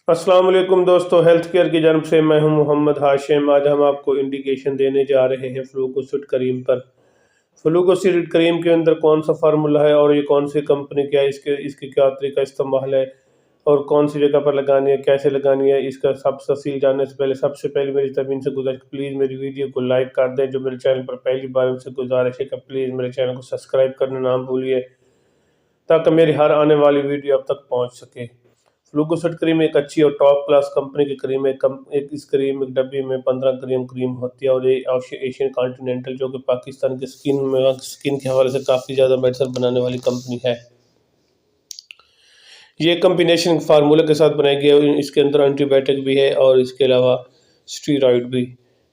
السلام علیکم دوستو، ہیلتھ کیئر کی جانب سے میں ہوں محمد ہاشم۔ آج ہم آپ کو انڈیکیشن دینے جا رہے ہیں فلوکوسیڈ کریم پر۔ فلوکوسیڈ کریم کے اندر کون سا فارمولہ ہے اور یہ کون سی کمپنی کیا ہے، اس کی کیا طریقہ استعمال ہے اور کون سی جگہ پر لگانی ہے، کیسے لگانی ہے، اس کا سب تفصیل جاننے سے پہلے میری تمین سے گزارش پلیز میری ویڈیو کو لائک کر دیں۔ جو میرے چینل پر پہلی بار ان سے گزارش ہے کہ پلیز میرے چینل کو سبسکرائب کرنا نہ بھولیے تاکہ میری ہر آنے والی ویڈیو اب تک پہنچ سکے۔ فلوکوسیڈ کریم ایک اچھی اور ٹاپ کلاس کمپنی کی کریم ہے۔ اس ڈبی میں 15 گرام کریم ہوتی ہے اور یہ ایشین کانٹیننٹل جو کہ پاکستان کے سکن کے حوالے سے کافی زیادہ میڈیسن بنانے والی کمپنی ہے۔ یہ کمبینیشن فارمولے کے ساتھ بنائی گئی ہے، اس کے اندر اینٹی بائیوٹک بھی ہے اور اس کے علاوہ اسٹیرائڈ بھی۔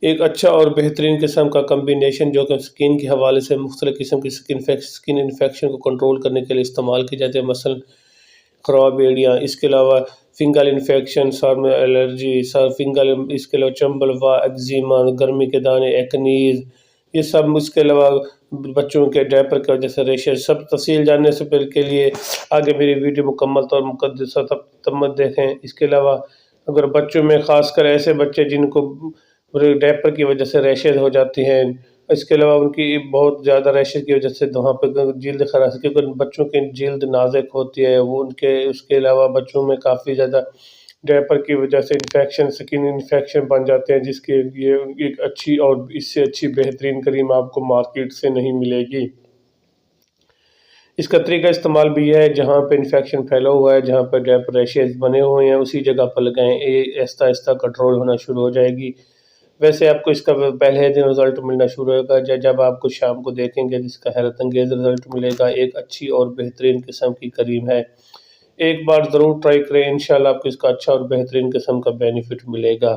ایک اچھا اور بہترین قسم کا کمبینیشن جو کہ سکن کے حوالے سے مختلف قسم کی سکن انفیکشن کو کنٹرول کرنے کے لیے استعمال کی جاتے ہیں، مثلا خراب ایڑیاں، اس کے علاوہ فنگل انفیکشن، سر میں الرجی، اس کے علاوہ چمبل وا، ایگزیما، گرمی کے دانے، ایکنیز، یہ سب، اس کے علاوہ بچوں کے ڈائپر کی وجہ سے ریشز، سب تفصیل جاننے سے پہلے کے لیے آگے میری ویڈیو مکمل طور مقدسہ تب دیکھیں۔ اس کے علاوہ اگر بچوں میں خاص کر ایسے بچے جن کو ڈائپر کی وجہ سے ریشز ہو جاتی ہیں، اس کے علاوہ ان کی بہت زیادہ ریشز کی وجہ سے وہاں پہ جلد خراب، کیونکہ بچوں کی جلد نازک ہوتی ہے وہ اس کے علاوہ بچوں میں کافی زیادہ ڈائپر کی وجہ سے سکن انفیکشن بن جاتے ہیں، جس کے لیے ایک اچھی اور اس سے اچھی بہترین کریم آپ کو مارکیٹ سے نہیں ملے گی۔ اس کا طریقہ استعمال بھی ہے، جہاں پہ انفیکشن پھیلا ہوا ہے، جہاں پہ ڈائپر ریشز بنے ہوئے ہیں، اسی جگہ پر لگائیں، یہ آہستہ آہستہ کنٹرول ہونا شروع ہو جائے گی۔ ویسے آپ کو اس کا پہلے دن رزلٹ ملنا شروع ہوگا، جب آپ کو شام کو دیکھیں گے جس کا حیرت انگیز رزلٹ ملے گا۔ ایک اچھی اور بہترین قسم کی کریم ہے، ایک بار ضرور ٹرائی کریں، انشاءاللہ آپ کو اس کا اچھا اور بہترین قسم کا بینیفٹ ملے گا۔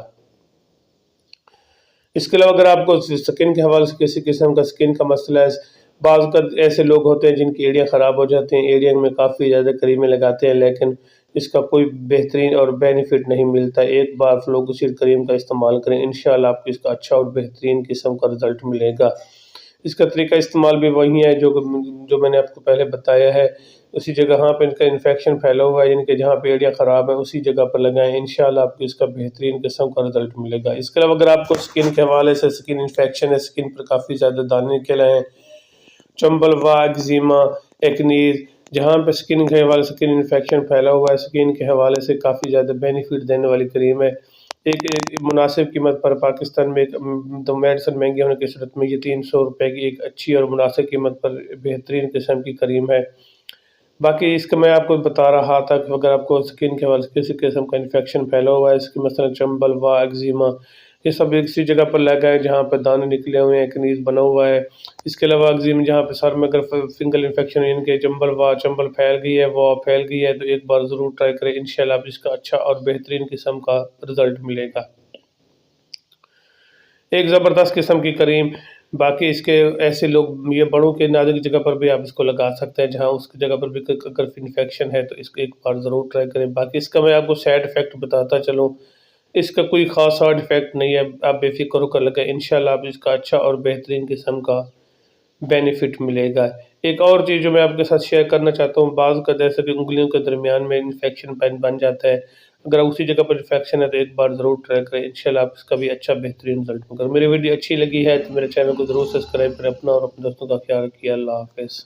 اس کے علاوہ اگر آپ کو سکن کے حوالے سے کسی قسم کا سکن کا مسئلہ ہے، بعض ایسے لوگ ہوتے ہیں جن کی ایڑیاں خراب ہو جاتی ہیں، ایڑیاں میں کافی زیادہ کریمیں لگاتے ہیں لیکن اس کا کوئی بہترین اور بینیفٹ نہیں ملتا، ایک بار فلوکوسیڈ کریم کا استعمال کریں، انشاءاللہ آپ کو اس کا اچھا اور بہترین قسم کا رزلٹ ملے گا۔ اس کا طریقہ استعمال بھی وہی ہے جو میں نے آپ کو پہلے بتایا ہے، اسی جگہ پہ ان کا انفیکشن پھیلا ہوا ہے، یعنی کہ جہاں پہ ایڑیاں خراب ہیں اسی جگہ پر لگائیں، انشاءاللہ آپ کو اس کا بہترین قسم کا رزلٹ ملے گا۔ اس کے علاوہ اگر آپ کو سکن کے حوالے سے سکن انفیکشن ہے، سکن پر کافی زیادہ دانے نکل ہیں، چمبل وا، ایگزیما، ایکنیز، جہاں پہ سکن کے حوالے سے سکن انفیکشن پھیلا ہوا ہے، سکن کے حوالے سے کافی زیادہ بینیفٹ دینے والی کریم ہے۔ ایک مناسب قیمت پر، پاکستان میں تو میڈیسن مہنگی ہونے کی صورت میں یہ 300 روپے کی ایک اچھی اور مناسب قیمت پر بہترین قسم کی کریم ہے۔ باقی اس کا میں آپ کو بتا رہا تھا کہ اگر آپ کو سکن کے حوالے سے کسی قسم کا انفیکشن پھیلا ہوا ہے، اس کی مثلا چمبل وا، ایگزیما، یہ سب اسی جگہ پر لگائیں جہاں پہ دانے نکلے ہوئے ہیں، کنیز بنا ہوا ہے۔ اس کے علاوہ ایگزیما جہاں پہ سر میں اگر فنگل انفیکشن ہے، ان کے چمبل پھیل گئی ہے، وہ پھیل گئی ہے، تو ایک بار ضرور ٹرائی کریں، انشاءاللہ آپ اس کا اچھا اور بہترین قسم کا رزلٹ ملے گا۔ ایک زبردست قسم کی کریم، باقی اس کے ایسے لوگ یہ بڑوں کے نازک جگہ پر بھی آپ اس کو لگا سکتے ہیں، جہاں اس کی جگہ پر بھی اگر انفیکشن ہے تو اس کو ایک بار ضرور ٹرائی کریں۔ باقی اس کا میں آپ کو سائیڈ ایفیکٹ بتاتا چلوں، اس کا کوئی خاص سائیڈ ایفیکٹ نہیں ہے، آپ بے فکر ہو کر لگائیں، انشاءاللہ آپ اس کا اچھا اور بہترین قسم کا بینیفٹ ملے گا۔ ایک اور چیز جو میں آپ کے ساتھ شیئر کرنا چاہتا ہوں، بعض کا جیسے کہ انگلیوں کے درمیان میں انفیکشن بن جاتا ہے، اگر اسی جگہ پر انفیکشن ہے تو ایک بار ضرور ٹرائی کریں، انشاءاللہ آپ اس کا بھی اچھا بہترین رزلٹ ہوگا۔ میری ویڈیو اچھی لگی ہے تو میرے چینل کو ضرور سبسکرائب کریں، اپنا اور اپنے دوستوں کا خیال رکھیے۔ اللہ حافظ۔